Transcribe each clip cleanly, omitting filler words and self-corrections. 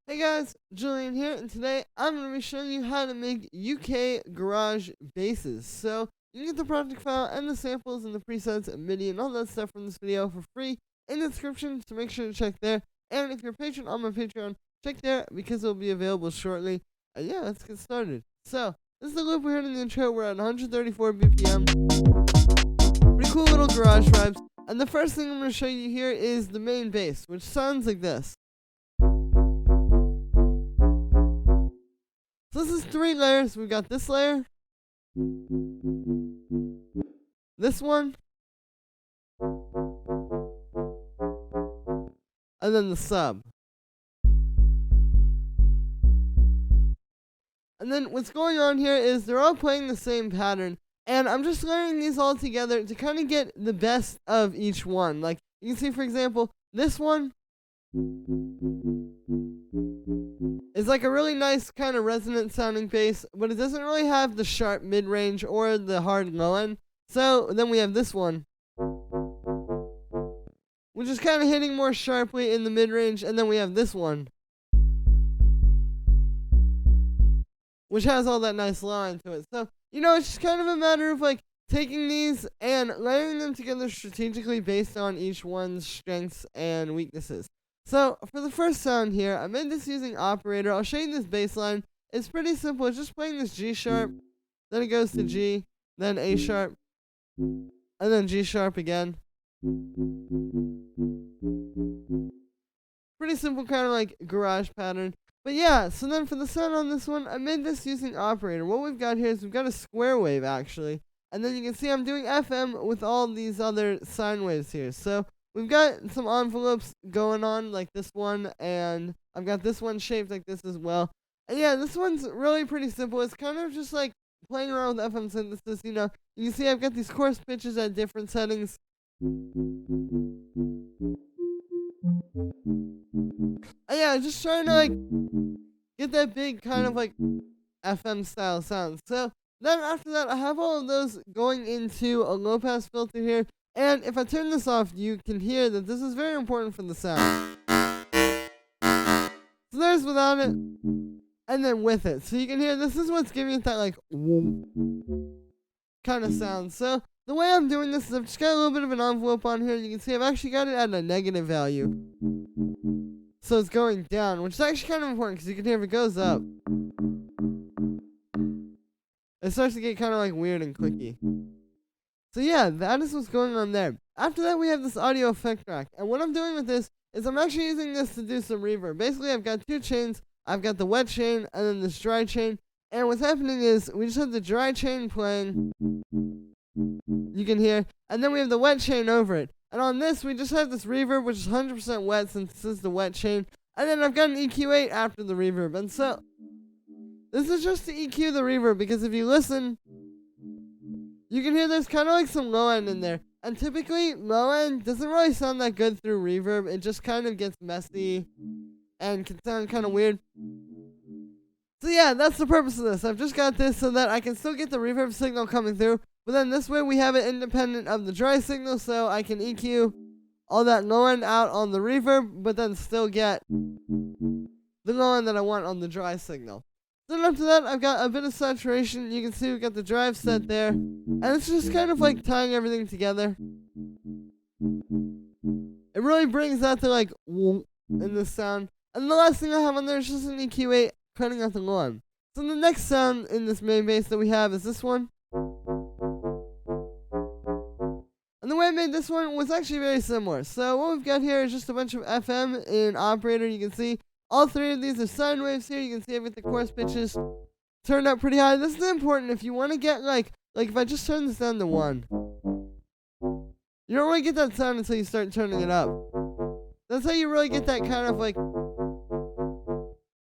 Hey guys, Julian here, and today I'm going to be showing you how to make UK garage basses. So, you can get the project file and the samples and the presets and MIDI and all that stuff from this video for free in the description, so make sure to check there. And if you're a patron on my Patreon, check there because it'll be available shortly. And yeah, let's get started. So, this is the loop we heard in the intro. We're at 134 BPM. Pretty cool little garage vibes. And the first thing I'm going to show you here is the main bass, which sounds like this. So this is 3 layers. We've got this layer, this one, and then the sub. And then what's going on here is they're all playing the same pattern, and I'm just layering these all together to kind of get the best of each one. Like, you can see, for example, this one is like a really nice kind of resonant sounding bass, but it doesn't really have the sharp mid-range or the hard low end. So then we have this one, which is kind of hitting more sharply in the mid-range, and then we have this one, which has all that nice low end to it. So, you know, it's just kind of a matter of like taking these and layering them together strategically based on each one's strengths and weaknesses. So, for the first sound here, I made this using Operator. I'll show you this bass line. It's pretty simple. It's just playing this G sharp, then it goes to G, then A sharp, and then G sharp again. Pretty simple kind of like garage pattern. But yeah, so then for the sound on this one, I made this using Operator. What we've got here is we've got a square wave actually. And then you can see I'm doing FM with all these other sine waves here. So we've got some envelopes going on like this one, and I've got this one shaped like this as well. And yeah, this one's really pretty simple. It's kind of just like playing around with FM synthesis, you know. You can see I've got these coarse pitches at different settings. And yeah, just trying to like get that big kind of like FM style sound. So then after that, I have all of those going into a low pass filter here. And if I turn this off, you can hear that this is very important for the sound. So there's without it, and then with it. So you can hear this is what's giving it that like kind of sound. So the way I'm doing this is I've just got a little bit of an envelope on here. You can see I've actually got it at a negative value. So it's going down, which is actually kind of important because you can hear if it goes up, it starts to get kind of like weird and clicky. So yeah, that is what's going on there. After that, we have this audio effect track. And what I'm doing with this is I'm actually using this to do some reverb. Basically, I've got 2 chains. I've got the wet chain and then this dry chain. And what's happening is we just have the dry chain playing. You can hear. And then we have the wet chain over it. And on this, we just have this reverb, which is 100% wet since this is the wet chain. And then I've got an EQ8 after the reverb. And so this is just to EQ the reverb, because if you listen, you can hear there's kind of like some low end in there. And typically, low end doesn't really sound that good through reverb. It just kind of gets messy and can sound kind of weird. So yeah, that's the purpose of this. I've just got this so that I can still get the reverb signal coming through. But then this way we have it independent of the dry signal, so I can EQ all that low end out on the reverb, but then still get the low end that I want on the dry signal. Then after that, I've got a bit of saturation. You can see we've got the drive set there. And it's just kind of like tying everything together. It really brings that to like whoop in this sound. And the last thing I have on there is just an EQ8 cutting out the low end. So the next sound in this main bass that we have is this one. And the way I made this one was actually very similar. So what we've got here is just a bunch of FM in Operator. You can see all 3 of these are sine waves here. You can see everything coarse pitches turned up pretty high. This is important if you want to get like if I just turn this down to 1. You don't really get that sound until you start turning it up. That's how you really get that kind of like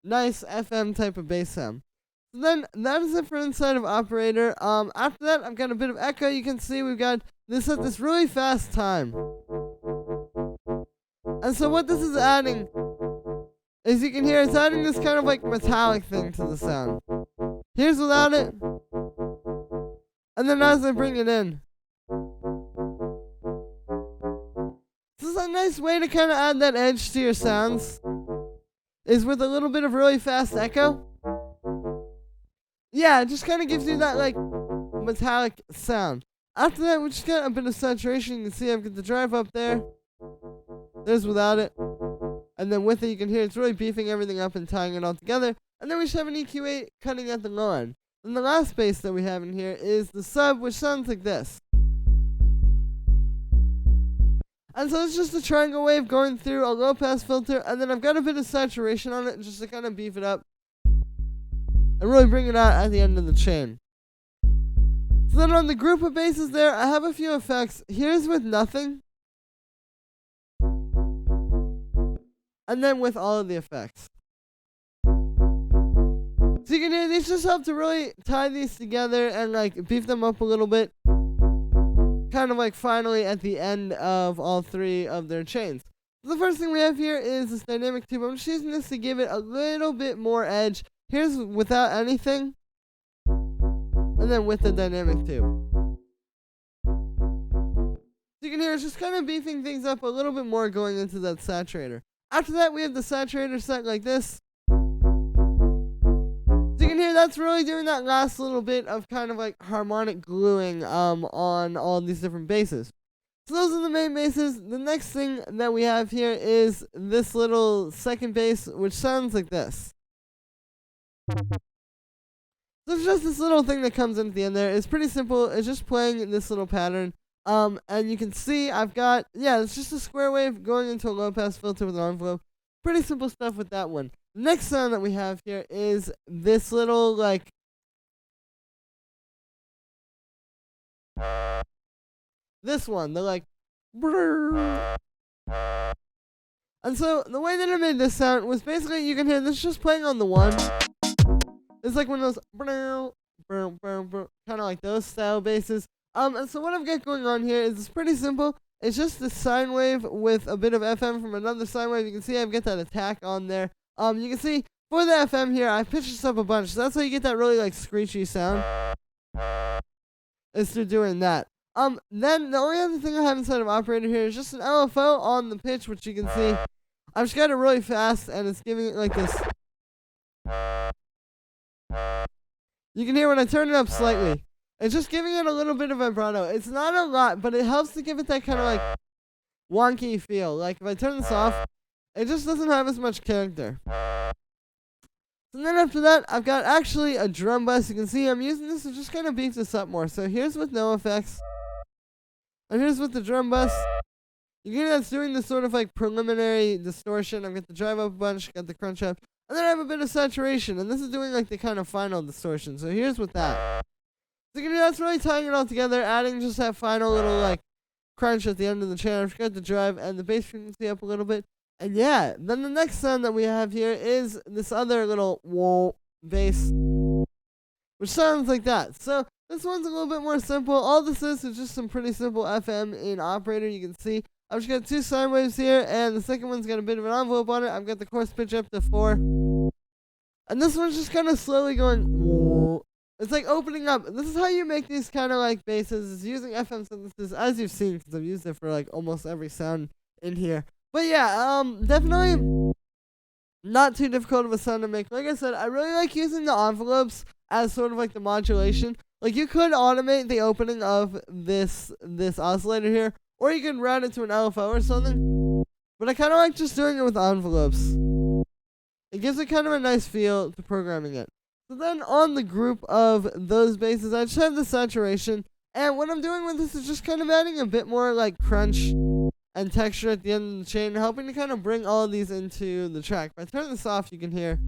nice FM type of bass sound. So then that is it for inside of Operator. After that, I've got a bit of echo. You can see we've got this at this really fast time. And so what this is adding, as you can hear, it's adding this kind of like metallic thing to the sound. Here's without it. And then as I bring it in, this is a nice way to kind of add that edge to your sounds. is with a little bit of really fast echo. Yeah, it just kind of gives you that like metallic sound. After that, we just got a bit of saturation. You can see I've got the drive up there. There's without it. And then with it, you can hear it's really beefing everything up and tying it all together. And then we just have an EQ8 cutting at the low end. And the last bass that we have in here is the sub, which sounds like this. And so it's just a triangle wave going through a low pass filter, and then I've got a bit of saturation on it just to kind of beef it up and really bring it out at the end of the chain. So then on the group of basses there, I have a few effects. Here's with nothing. And then with all of the effects. So you can hear these just help to really tie these together and like beef them up a little bit. Kind of like finally at the end of all three of their chains. So the first thing we have here is this dynamic tube. I'm just using this to give it a little bit more edge. Here's without anything. And then with the dynamic tube. So you can hear it's just kind of beefing things up a little bit more going into that saturator. After that, we have the saturator set like this. So you can hear that's really doing that last little bit of kind of like harmonic gluing on all these different basses. So those are the main basses. The next thing that we have here is this little second bass, which sounds like this. So it's just this little thing that comes in at the end there. It's pretty simple. It's just playing this little pattern. And you can see I've got, it's just a square wave going into a low pass filter with an envelope. Pretty simple stuff with that one. The next sound that we have here is this little, like, this one, the like, and so the way that I made this sound was basically, you can hear this just playing on the one. It's like one of those, kind of like those style basses. And so what I've got going on here is it's pretty simple. It's just the sine wave with a bit of FM from another sine wave. You can see I've got that attack on there. You can see for the FM here, I pitched this up a bunch. So that's how you get that really like screechy sound. Is through doing that. Then the only other thing I have inside of operator here is just an LFO on the pitch, which you can see. I've just got it really fast and it's giving it like this. You can hear when I turn it up slightly. It's just giving it a little bit of vibrato. It's not a lot, but it helps to give it that kind of like wonky feel. Like if I turn this off, it just doesn't have as much character. And then after that, I've got actually a drum bus. You can see I'm using this to just kind of beef this up more. So here's with no effects. And here's with the drum bus. You can hear that's doing this sort of like preliminary distortion. I've got the drive up a bunch, got the crunch up. And then I have a bit of saturation. And this is doing like the kind of final distortion. So here's with that. So you can hear that's really tying it all together, adding just that final little like crunch at the end of the channel. I've got the drive and the bass frequency up a little bit. And yeah, then the next sound that we have here is this other little whoa bass, which sounds like that. So this one's a little bit more simple. All this is just some pretty simple FM in operator. You can see I've just got two sine waves here, and the second one's got a bit of an envelope on it. I've got the coarse pitch up to 4. And this one's just kind of slowly going whoa. It's like opening up. This is how you make these kind of like basses, is using FM synthesis, as you've seen, because I've used it for like almost every sound in here. But yeah, definitely not too difficult of a sound to make. Like I said, I really like using the envelopes as sort of like the modulation. Like you could automate the opening of this oscillator here, or you could route it to an LFO or something. But I kind of like just doing it with envelopes. It gives it kind of a nice feel to programming it. So then on the group of those basses, I just have the saturation. And what I'm doing with this is just kind of adding a bit more like crunch and texture at the end of the chain, helping to kind of bring all of these into the track. If I turn this off, you can hear.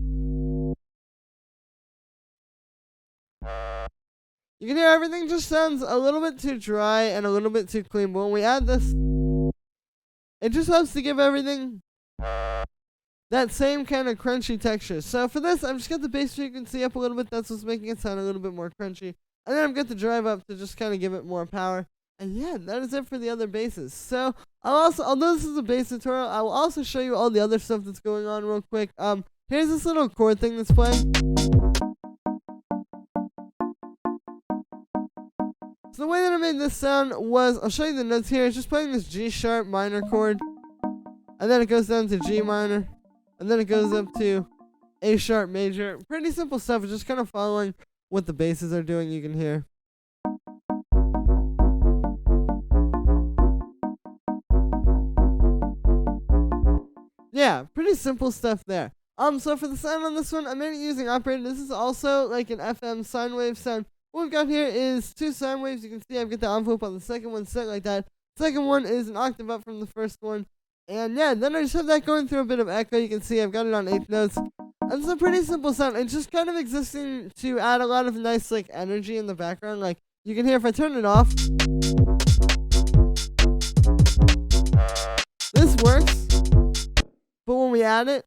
You can hear everything just sounds a little bit too dry and a little bit too clean. But when we add this, it just helps to give everything that same kind of crunchy texture. So for this, I've just got the bass frequency up a little bit. That's what's making it sound a little bit more crunchy. And then I've got the drive up to just kind of give it more power. And yeah, that is it for the other basses. So I'll also, although this is a bass tutorial, I will also show you all the other stuff that's going on real quick. Here's this little chord thing that's playing. So the way that I made this sound was, I'll show you the notes here. It's just playing this G sharp minor chord. And then it goes down to G minor. and then it goes up to A sharp major. Pretty simple stuff. It's just kind of following what the basses are doing. You can hear. Yeah, pretty simple stuff there. So for the sound on this one, I made it using operator. This is also like an FM sine wave sound. What we've got here is 2 sine waves. You can see I've got the envelope on the second one set like that. Second one is an octave up from the first one. And yeah, then I just have that going through a bit of echo. You can see I've got it on 8th notes. And it's a pretty simple sound. It's just kind of existing to add a lot of nice like energy in the background. Like you can hear if I turn it off. This works. But when we add it,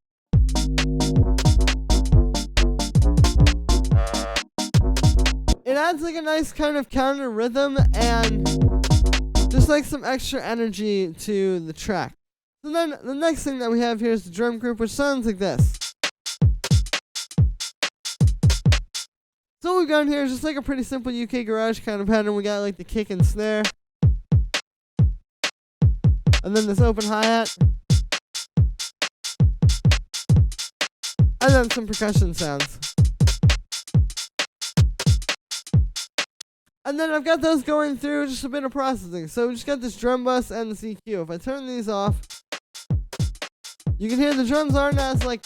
it adds like a nice kind of counter rhythm and just like some extra energy to the track. So then the next thing that we have here is the drum group, which sounds like this. So what we've got here is just like a pretty simple UK garage kind of pattern. We got like the kick and snare, and then this open hi-hat, and then some percussion sounds. And then I've got those going through just a bit of processing. So we just got this drum bus and this EQ. If I turn these off, you can hear the drums aren't as like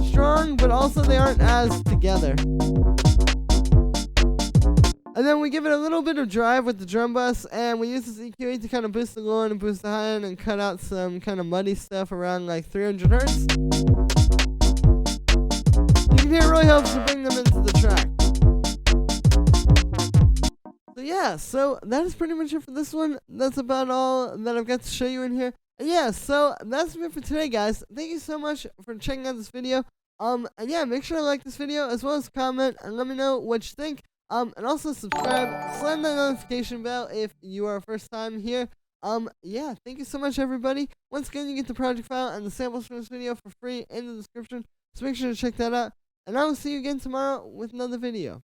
strong, but also they aren't as together. And then we give it a little bit of drive with the drum bus, and we use this EQ to kind of boost the low end and boost the high end and cut out some kind of muddy stuff around like 300 hertz. You can hear it really helps to bring them into the track. So yeah, so that is pretty much it for this one. That's about all that I've got to show you in here. And yeah, so that's it for today, guys. Thank you so much for checking out this video. And yeah, make sure to like this video as well as comment and let me know what you think. And also subscribe, slam that notification bell if you are first time here. Yeah, thank you so much, everybody. Once again, you get the project file and the samples from this video for free in the description, so make sure to check that out. And I will see you again tomorrow with another video.